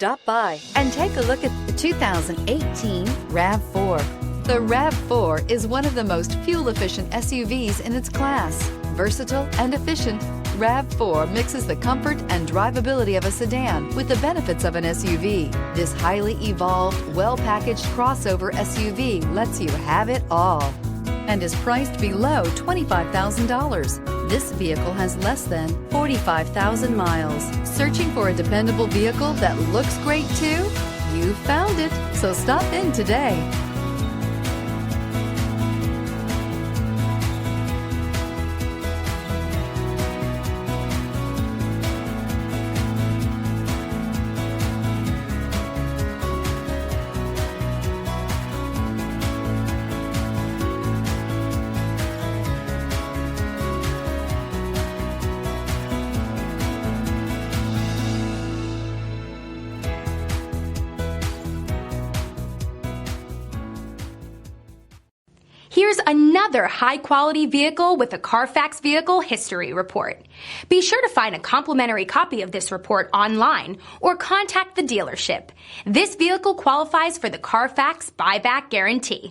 Stop by and take a look at the 2018 RAV4. The RAV4 is one of the most fuel-efficient SUVs in its class. Versatile and efficient, RAV4 mixes the comfort and drivability of a sedan with the benefits of an SUV. This highly evolved, well-packaged crossover SUV lets you have it all and is priced below $25,000. This vehicle has less than 45,000 miles. Searching for a dependable vehicle that looks great too? You found it, so stop in today. Here's another high-quality vehicle with a Carfax Vehicle History Report. Be sure to find a complimentary copy of this report online or contact the dealership. This vehicle qualifies for the Carfax Buyback Guarantee.